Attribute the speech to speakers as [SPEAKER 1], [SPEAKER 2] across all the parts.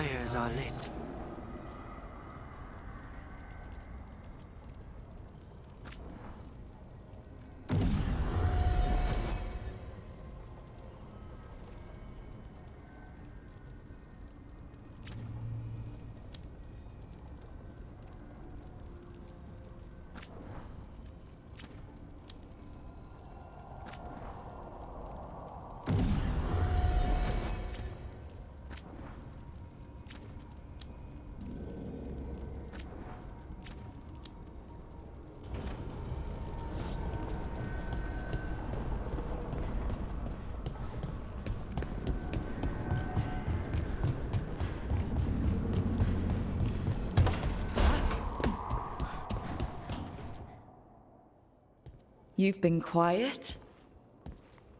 [SPEAKER 1] fires are lit.
[SPEAKER 2] You've been quiet?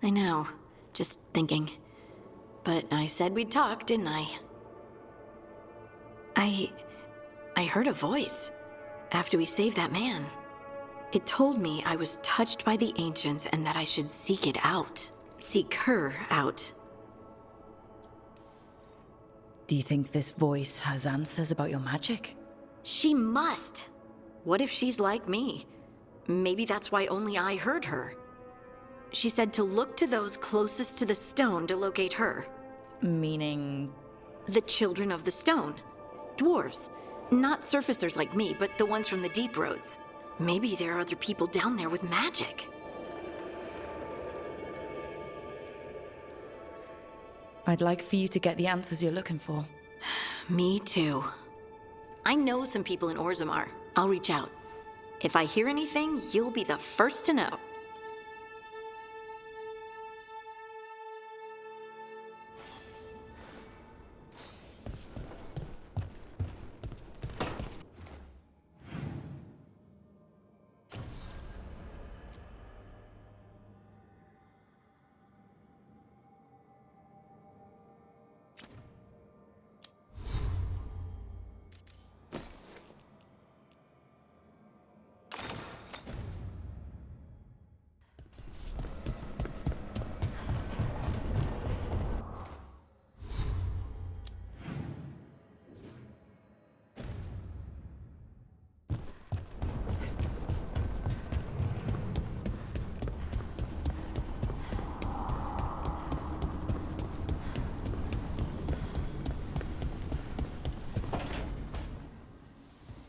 [SPEAKER 3] I know. Just thinking. But I said we'd talk, didn't I? I heard a voice after we saved that man. It told me I was touched by the ancients and that I should seek it out. Seek her out.
[SPEAKER 2] Do you think this voice has answers about your magic?
[SPEAKER 3] She must! What if she's like me? Maybe that's why only I heard her. She said to look to those closest to the stone to locate her.
[SPEAKER 2] Meaning?
[SPEAKER 3] The children of the stone. Dwarves. Not surfacers like me, but the ones from the deep roads. Maybe there are other people down there with magic.
[SPEAKER 2] I'd like for you to get the answers you're looking for.
[SPEAKER 3] Me too. I know some people in Orzammar. I'll reach out. If I hear anything, you'll be the first to know.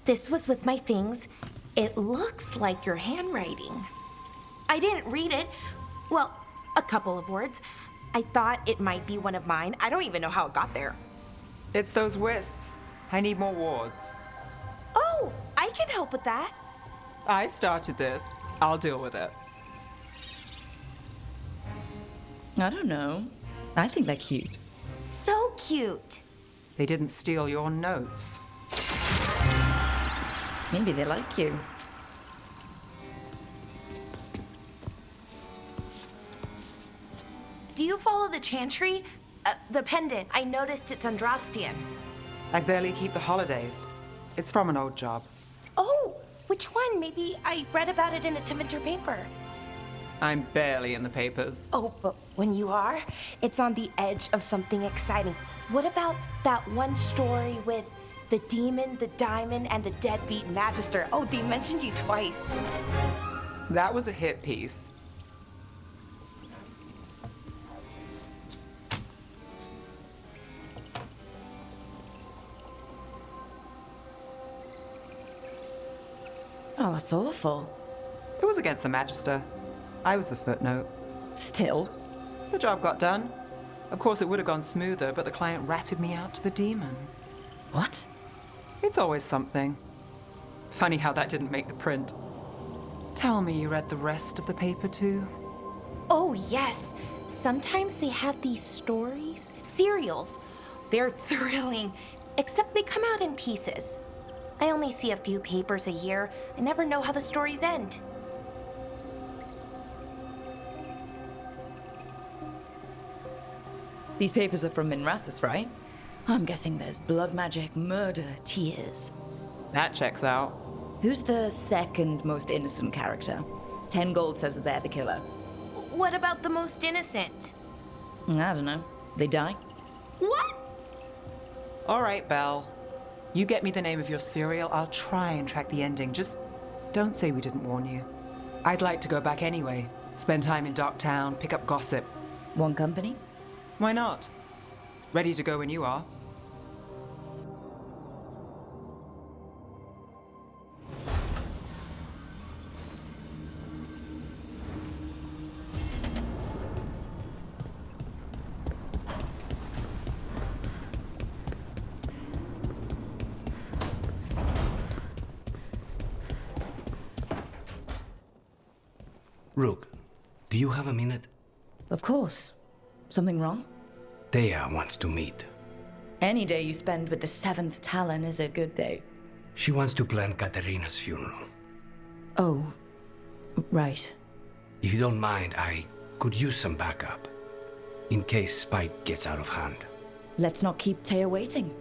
[SPEAKER 4] This was with my things. It looks like your handwriting. I didn't read it. Well, a couple of words. I thought it might be one of mine. I don't even know how it got there.
[SPEAKER 5] It's those wisps. I need more wards.
[SPEAKER 4] Oh, I can help with that.
[SPEAKER 5] I started this. I'll deal with it.
[SPEAKER 2] I don't know. I think they're cute.
[SPEAKER 4] So cute.
[SPEAKER 5] They didn't steal your notes.
[SPEAKER 2] Maybe they like you.
[SPEAKER 4] Do you follow the chantry? The pendant. I noticed it's Andrastian.
[SPEAKER 5] I barely keep the holidays. It's from an old job.
[SPEAKER 4] Oh, which one? Maybe I read about it in a Tevinter paper.
[SPEAKER 5] I'm barely in the papers.
[SPEAKER 4] Oh, but when you are, it's on the edge of something exciting. What about that one story with the demon, the diamond, and the deadbeat magister? Oh, they mentioned you twice.
[SPEAKER 5] That was a hit piece.
[SPEAKER 2] Oh, that's awful.
[SPEAKER 5] It was against the magister. I was the footnote.
[SPEAKER 2] Still.
[SPEAKER 5] The job got done. Of course, it would have gone smoother, but the client ratted me out to the demon.
[SPEAKER 2] What?
[SPEAKER 5] It's always something. Funny how that didn't make the print. Tell me you read the rest of the paper too?
[SPEAKER 4] Oh, yes. Sometimes they have these stories, serials. They're thrilling, except they come out in pieces. I only see a few papers a year. I never know how the stories end.
[SPEAKER 2] These papers are from Minrathous, right? I'm guessing there's blood magic, murder, tears.
[SPEAKER 5] That checks out.
[SPEAKER 2] Who's the second most innocent character? 10 gold says that they're the killer.
[SPEAKER 4] What about the most innocent?
[SPEAKER 2] I don't know. They die?
[SPEAKER 4] What?
[SPEAKER 5] All right, Belle. You get me the name of your cereal, I'll try and track the ending. Just don't say we didn't warn you. I'd like to go back anyway. Spend time in Darktown, pick up gossip.
[SPEAKER 2] One company?
[SPEAKER 5] Why not? Ready to go when you are.
[SPEAKER 1] Rook, do you have a minute?
[SPEAKER 2] Of course. Something wrong?
[SPEAKER 1] Thea wants to meet.
[SPEAKER 2] Any day you spend with the 7th Talon is a good day.
[SPEAKER 1] She wants to plan Katerina's funeral.
[SPEAKER 2] Oh, right.
[SPEAKER 1] If you don't mind, I could use some backup. In case Spike gets out of hand.
[SPEAKER 2] Let's not keep Taya waiting.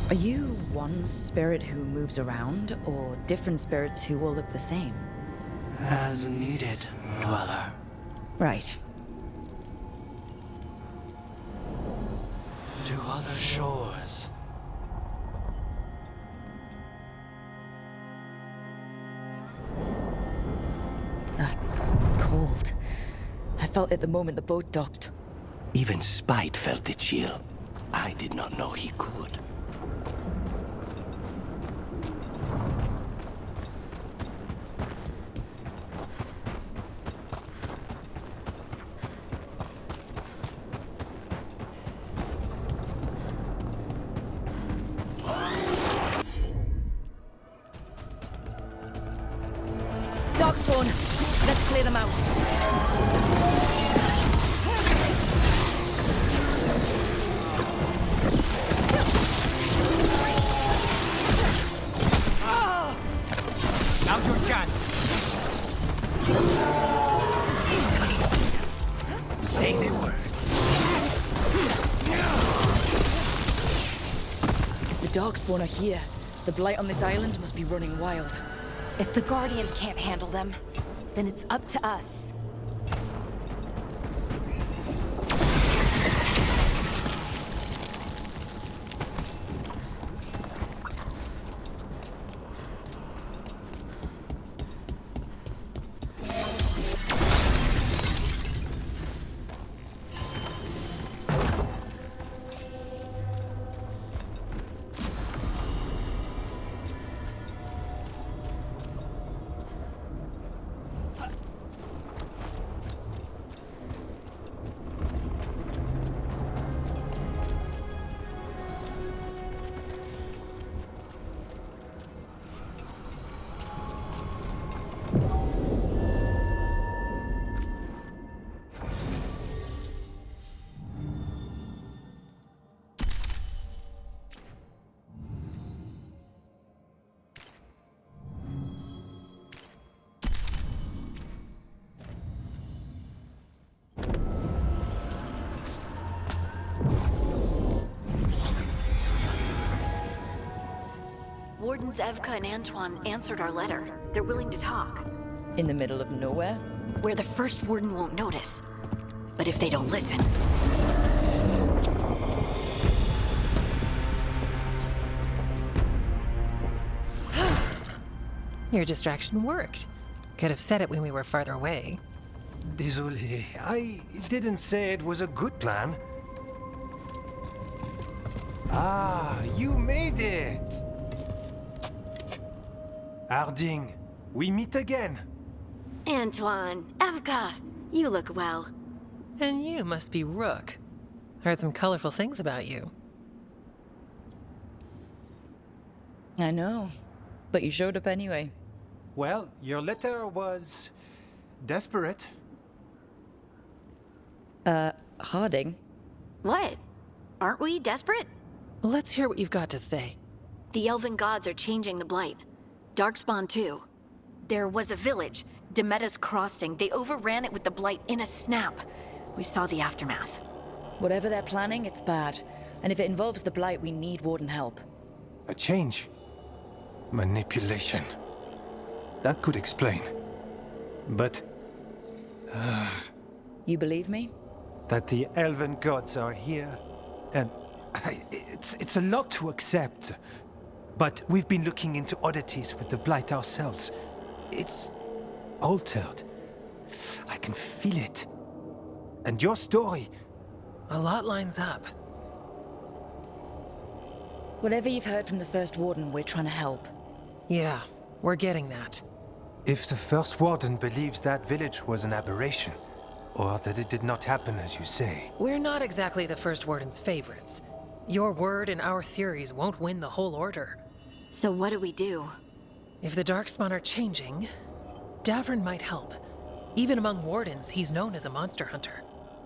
[SPEAKER 2] Are you one spirit who moves around, or different spirits who all look the same?
[SPEAKER 6] As needed, Dweller.
[SPEAKER 2] Right.
[SPEAKER 6] To other shores.
[SPEAKER 2] That cold. I felt it the moment the boat docked.
[SPEAKER 6] Even Spite felt the chill. I did not know he could.
[SPEAKER 2] Darkspawn! Let's clear them out.
[SPEAKER 7] Now's your chance.
[SPEAKER 6] Say the word.
[SPEAKER 2] The Darkspawn are here. The blight on this island must be running wild.
[SPEAKER 4] If the Guardians can't handle them, then it's up to us.
[SPEAKER 3] Wardens Evka and Antoine answered our letter. They're willing to talk.
[SPEAKER 2] In the middle of nowhere?
[SPEAKER 3] Where the first Warden won't notice. But if they don't listen...
[SPEAKER 7] Your distraction worked. Could have said it when we were farther away.
[SPEAKER 8] Désolé, I didn't say it was a good plan. Ah, you made it! Harding, we meet again.
[SPEAKER 3] Antoine, Evka, you look well.
[SPEAKER 7] And you must be Rook. Heard some colorful things about you.
[SPEAKER 2] I know, but you showed up anyway.
[SPEAKER 8] Well, your letter was... desperate.
[SPEAKER 2] Harding?
[SPEAKER 3] What? Aren't we desperate?
[SPEAKER 7] Let's hear what you've got to say.
[SPEAKER 3] The elven gods are changing the blight. Darkspawn too. There was a village, Demeda's Crossing. They overran it with the blight in a snap. We saw the aftermath.
[SPEAKER 2] Whatever they're planning, it's bad. And if it involves the Blight, we need Warden help.
[SPEAKER 8] A change. Manipulation. That could explain. But...
[SPEAKER 2] You believe me?
[SPEAKER 8] that the elven gods are here, and it's a lot to accept. But we've been looking into oddities with the blight ourselves. It's altered. I can feel it. And your story...
[SPEAKER 7] A lot lines up.
[SPEAKER 2] Whatever you've heard from the First Warden, we're trying to help.
[SPEAKER 7] Yeah, we're getting that.
[SPEAKER 8] If the First Warden believes that village was an aberration, or that it did not happen as you say...
[SPEAKER 7] We're not exactly the First Warden's favorites. Your word and our theories won't win the whole order.
[SPEAKER 3] So what do we do?
[SPEAKER 7] If the Darkspawn are changing, Davrin might help. Even among Wardens, he's known as a monster hunter.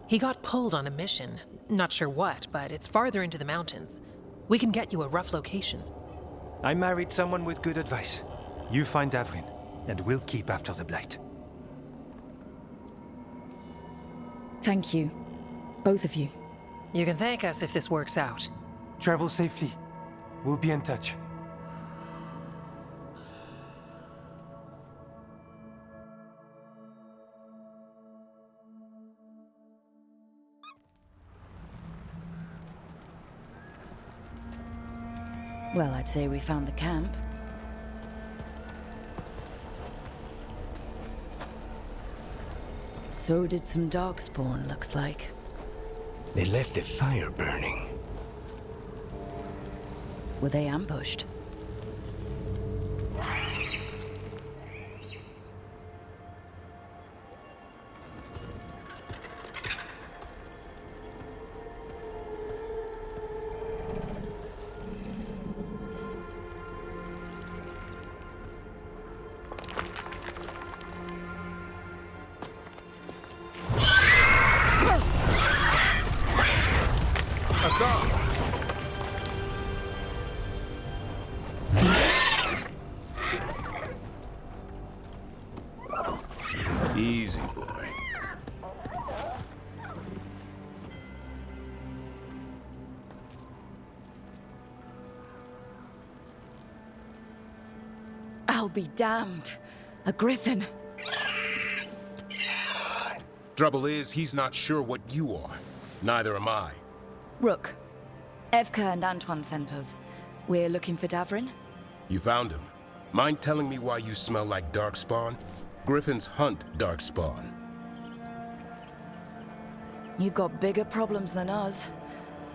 [SPEAKER 7] He got pulled on a mission. Not sure what, but it's farther into the mountains. We can get you a rough location.
[SPEAKER 8] I married someone with good advice. You find Davrin, and we'll keep after the blight.
[SPEAKER 2] Thank you. Both of you.
[SPEAKER 7] You can thank us if this works out.
[SPEAKER 8] Travel safely. We'll be in touch.
[SPEAKER 2] Well, I'd say we found the camp. So did some Darkspawn, looks like.
[SPEAKER 6] They left the fire burning.
[SPEAKER 2] Were they ambushed?
[SPEAKER 9] Easy, boy.
[SPEAKER 2] I'll be damned. A griffin.
[SPEAKER 9] Trouble is, he's not sure what you are. Neither am I.
[SPEAKER 2] Rook. Evka and Antoine sent us. We're looking for Davrin.
[SPEAKER 9] You found him. Mind telling me why you smell like Darkspawn? Griffins hunt Darkspawn.
[SPEAKER 2] You've got bigger problems than us.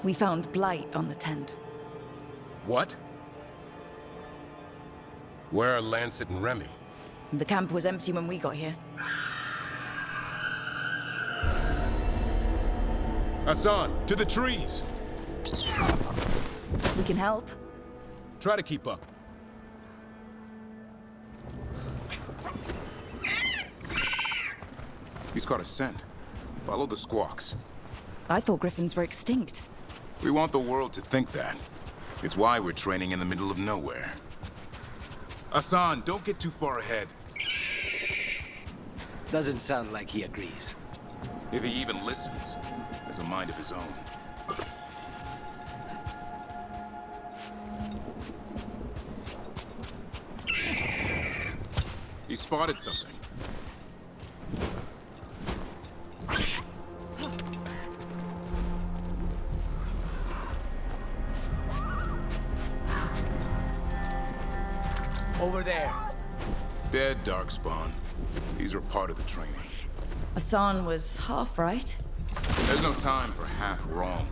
[SPEAKER 2] We found blight on the tent.
[SPEAKER 9] What? Where are Lancet and Remy?
[SPEAKER 2] The camp was empty when we got here.
[SPEAKER 9] Hassan, to the trees!
[SPEAKER 2] We can help.
[SPEAKER 9] Try to keep up.
[SPEAKER 10] He's caught a scent. Follow the squawks.
[SPEAKER 2] I thought griffins were extinct.
[SPEAKER 10] We want the world to think that. It's why we're training in the middle of nowhere. Hassan, don't get too far ahead.
[SPEAKER 6] Doesn't sound like he agrees.
[SPEAKER 10] If he even listens, has a mind of his own. spotted something.
[SPEAKER 6] Over there.
[SPEAKER 10] Dead, Darkspawn. These are part of the training.
[SPEAKER 2] Hassan was half right.
[SPEAKER 10] There's no time for half wrong.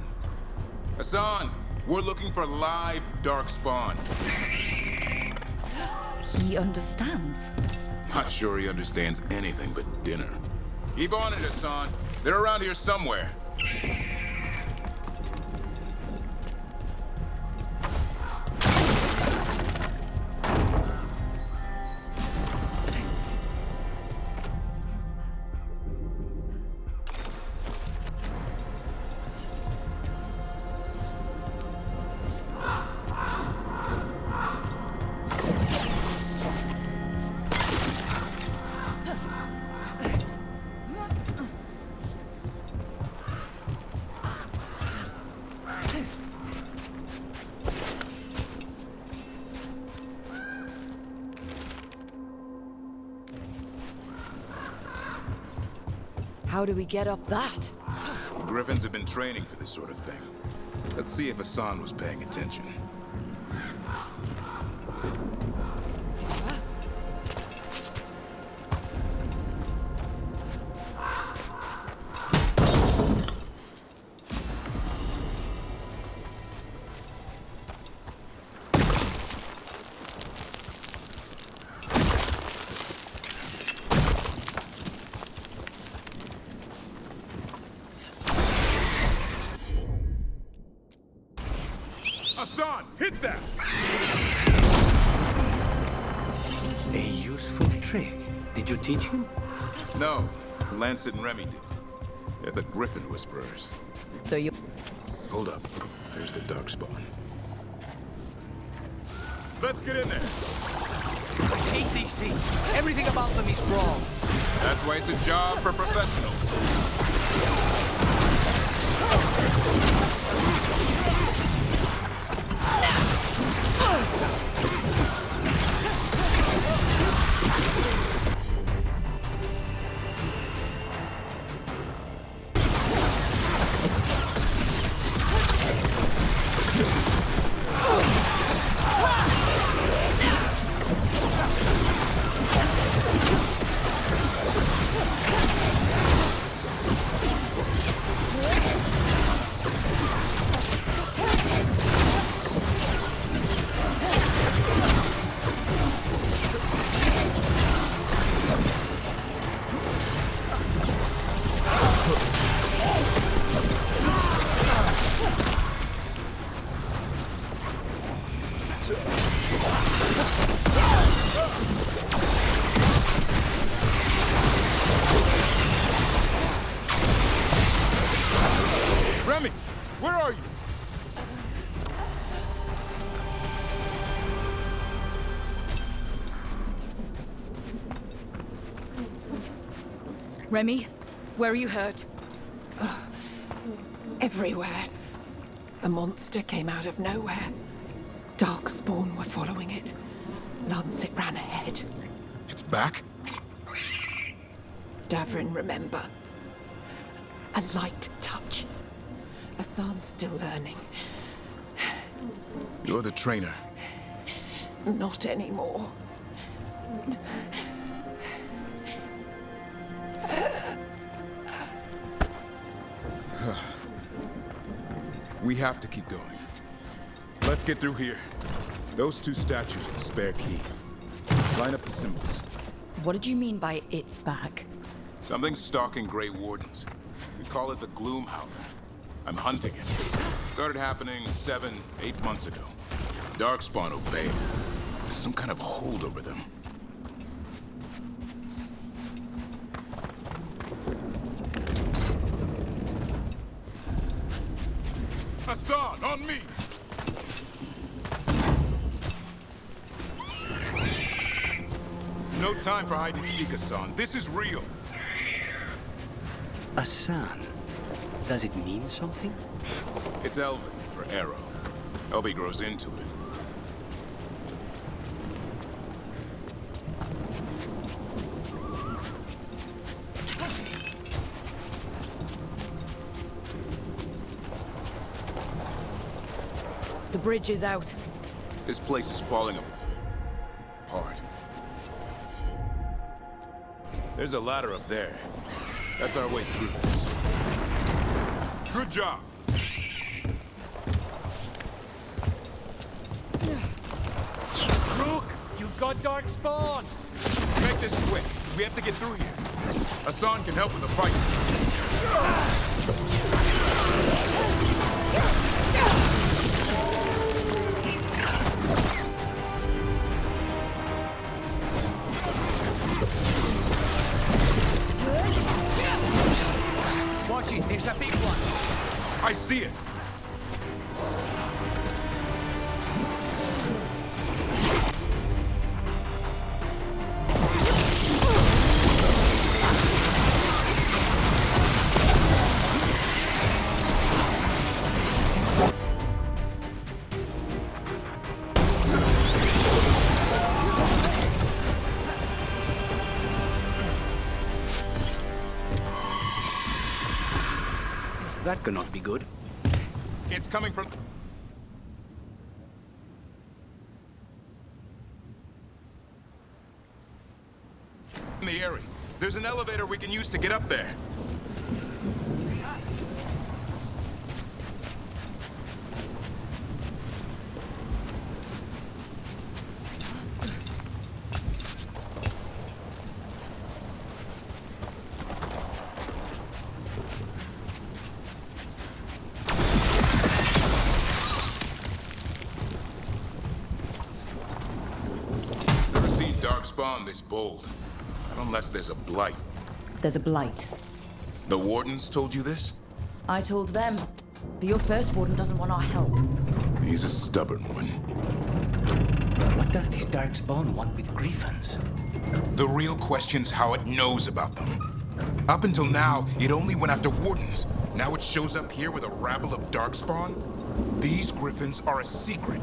[SPEAKER 10] Hassan, we're looking for live Darkspawn.
[SPEAKER 2] He understands.
[SPEAKER 10] Not sure he understands anything but dinner. Keep on it, Hassan. They're around here somewhere.
[SPEAKER 2] How do we get up that?
[SPEAKER 10] The Griffins have been training for this sort of thing. Let's see if Hassan was paying attention. Hassan, hit that!
[SPEAKER 6] A useful trick. Did you teach him?
[SPEAKER 10] No, Lancet and Remy did. They're the Griffin Whisperers.
[SPEAKER 2] So you...
[SPEAKER 10] Hold up. There's the Darkspawn. Let's get in there.
[SPEAKER 6] I hate these things. Everything about them is wrong.
[SPEAKER 10] That's why it's a job for professionals. Remy, where are you?
[SPEAKER 2] Remy, where are you hurt?
[SPEAKER 11] Everywhere. A monster came out of nowhere. Darkspawn were following it. Lancet ran ahead.
[SPEAKER 10] It's back?
[SPEAKER 11] Davrin, remember. A light touch. Hassan's still learning.
[SPEAKER 10] You're the trainer.
[SPEAKER 11] Not anymore.
[SPEAKER 10] We have to keep going. Let's get through here. Those two statues are the spare key. Line up the symbols.
[SPEAKER 2] What did you mean by it's back?
[SPEAKER 10] Something's stalking Grey Wardens. We call it the Gloom Howler. I'm hunting it. Started happening 7-8 months ago. Darkspawn obeyed. There's some kind of hold over them. Hassan, on me! No time for hide and seek, Hassan. This is real.
[SPEAKER 6] Hassan. Does it mean something?
[SPEAKER 10] It's Elven for arrow. Elby grows into it.
[SPEAKER 2] bridge is out.
[SPEAKER 10] This place is falling apart. There's a ladder up there. That's our way through this. Good job.
[SPEAKER 8] Rook, you've got darkspawn!
[SPEAKER 10] Make this quick. We have to get through here. Hassan can help with the fight.
[SPEAKER 1] Watch it, there's a big one.
[SPEAKER 10] I see it.
[SPEAKER 1] That cannot be good.
[SPEAKER 10] It's coming from... in the area. There's an elevator we can use to get up there. Never seen Darkspawn this bold. Not unless there's a blight.
[SPEAKER 2] There's a blight.
[SPEAKER 10] The Wardens told you this?
[SPEAKER 2] I told them. But your first warden doesn't want our help.
[SPEAKER 10] He's a stubborn one.
[SPEAKER 1] What does this darkspawn want with griffins?
[SPEAKER 10] The real question's how it knows about them. Up until now, it only went after Wardens. Now it shows up here with a rabble of Darkspawn? These griffins are a secret.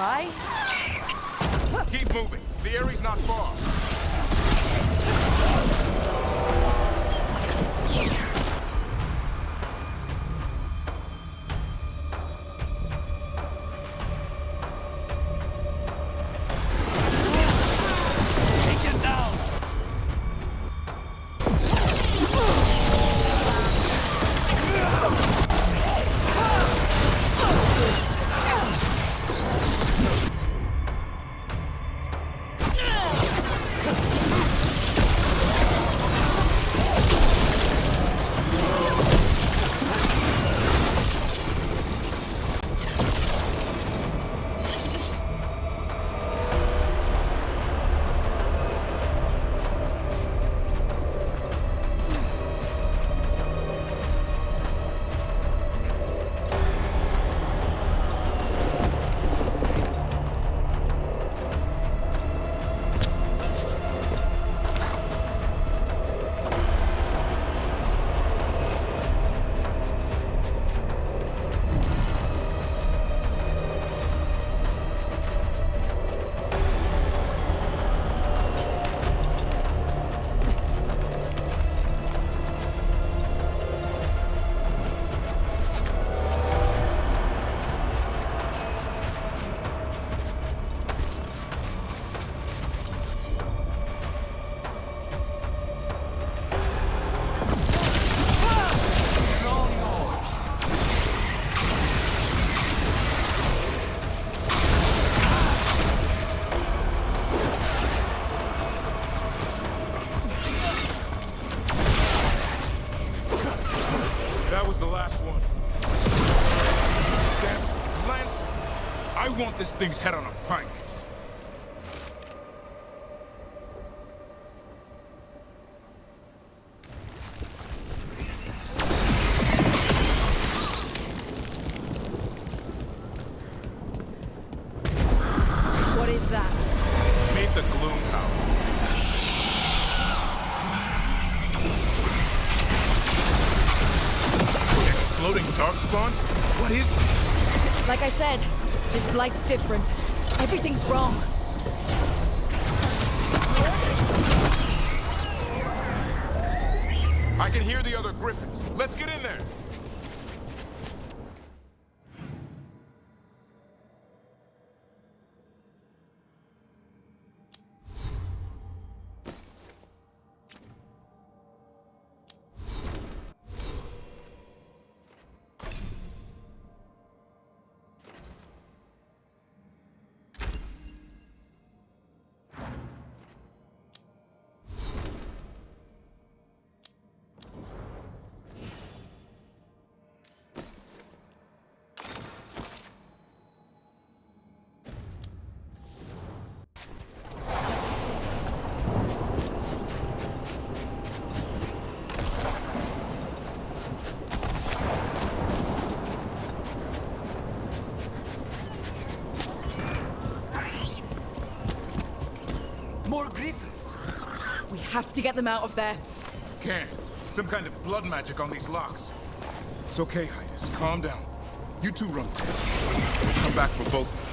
[SPEAKER 2] Hi?
[SPEAKER 10] Keep moving. The area's not far. The last one. Damn it, it's Lancet. I want this thing's head on a pike. Darkspawn? What is this?
[SPEAKER 2] Like I said, this blight's different. Everything's wrong.
[SPEAKER 10] I can hear the other griffins. Let's get in there.
[SPEAKER 2] More griffins. We have to get them out of there.
[SPEAKER 10] Can't. Some kind of blood magic on these locks. It's okay, Highness. Calm down. You two run tail. We'll come back for both.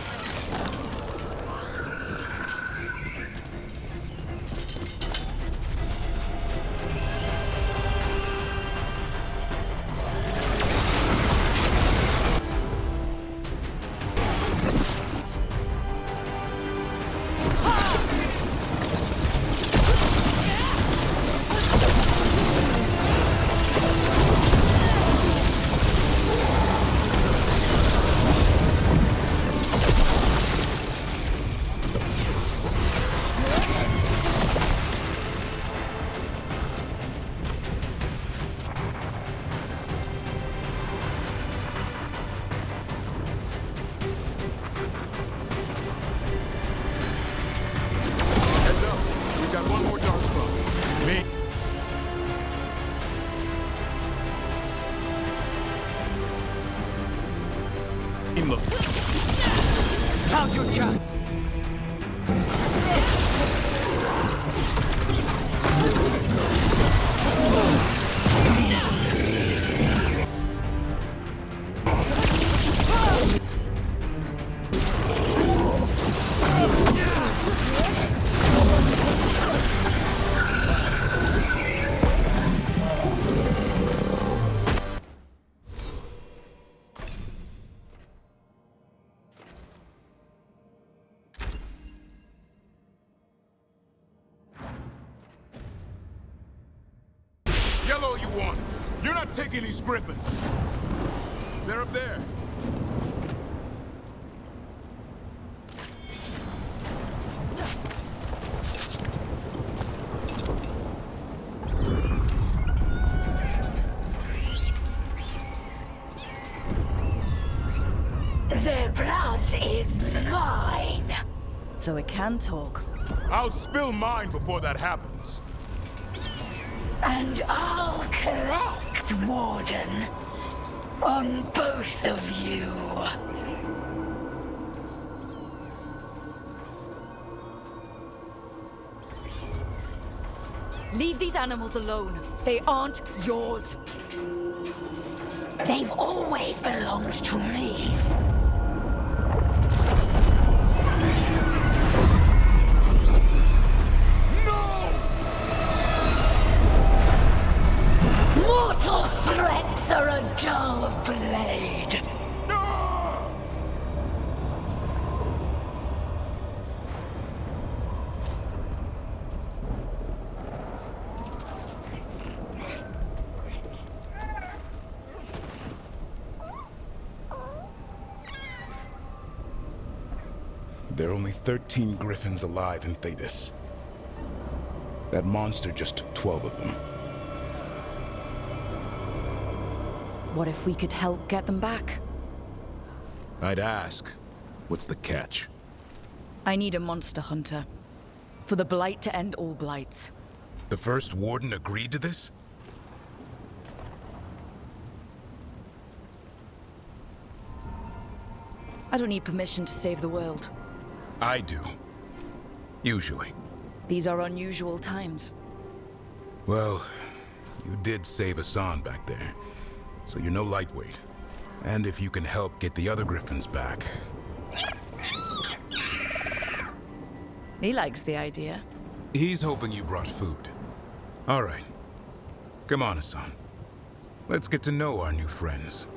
[SPEAKER 2] How's your job?
[SPEAKER 10] Yellow you want. You're not taking these griffins. They're up there.
[SPEAKER 2] Their blood is mine. So it can talk.
[SPEAKER 10] I'll spill mine before that happens.
[SPEAKER 2] And I'll collect, Warden, on both of you. Leave these animals alone. They aren't yours. They've always belonged to me. Mortal threats are a dull blade.
[SPEAKER 10] There are only 13 griffins alive in Thedas. That monster just took 12 of them.
[SPEAKER 2] What if we could help get them back?
[SPEAKER 10] I'd ask. What's the catch?
[SPEAKER 2] I need a monster hunter. For the blight to end all blights.
[SPEAKER 10] The first Warden agreed to this?
[SPEAKER 2] I don't need permission to save the world.
[SPEAKER 10] I do. Usually.
[SPEAKER 2] These are unusual times.
[SPEAKER 10] Well, you did save Hassan back there, so you're no lightweight. And if you can help get the other griffins back.
[SPEAKER 2] He likes the idea.
[SPEAKER 10] He's hoping you brought food. All right. Come on, Hassan. Let's get to know our new friends.